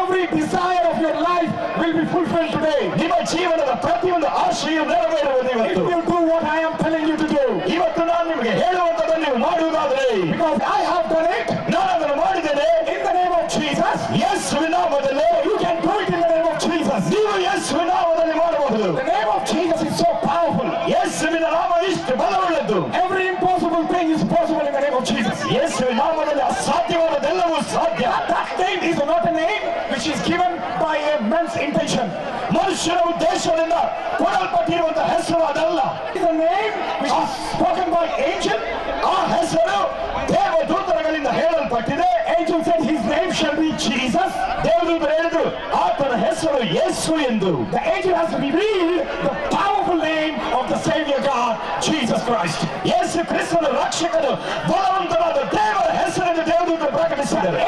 every desire of your life will be fulfilled today. ನಿಮ್ಮ ಜೀವನದ ಪ್ರತಿಯೊಂದು ಆಶೆಯು ನೆರವೇರುವುದು If ಇವತ್ತು. you do what I am telling you to do. ಇವತ್ತು ನಾನು ನಿಮಗೆ ಹೇಳುವಂತದನ್ನು ನೀವು ಮಾಡುವುದಾದರೆ, Because I have done it ನಾನು ಅದನ್ನು ಮಾಡಿದ್ದೇನೆ in the name of Jesus. ಯೇಸುವಿನ ನಾಮದಲ್ಲಿ. You can do it in the name of Jesus. ನೀವು ಯೇಸುವಿನ ನಾಮದಲ್ಲಿ ಮಾಡಬಹುದು. The name of Jesus is so powerful. ಯೇಸುವಿನ ನಾಮ ಇಷ್ಟು ಬಲವುಳ್ಳದ್ದು. Every impossible thing is possible in the name of Jesus. ಯೇಸುವಿನ ನಾಮದಲ್ಲಿ ಅಸಾಧ್ಯವಾದದ್ದೆಲ್ಲವೂ ಸಾಧ್ಯ. That name is not a name which is given by a man's intention. ಮನುಷ್ಯನ ಉದ್ದೇಶದಿಂದ ಕೊಡಲ್ಪಟ್ಟಿರುವಂತಹ ಹೆಸರು ಅದಲ್ಲ. It is a name which is spoken by angel. ಆ ಹೆಸರು ದೇವದೂತರುಗಳಿಂದ ಹೇಳಲ್ಪಟ್ಟಿದೆ. Angel said his name shall be Jesus. ದೇವದೂತರು ಹೇಳಿದ್ರು ಆತನ ಹೆಸರು ಯೇಸು ಎಂದು. The angel has revealed the powerful name of the Savior God, Jesus Christ. ಯೇಸು ಕ್ರಿಸ್ತನ ರಕ್ಷಕನು ಬಲವಂತನಾದ ದೇವರ ಹೆಸರನ್ನು ದೇವದೂತರು ಪ್ರಕಟಿಸಿದ್ದಾರೆ.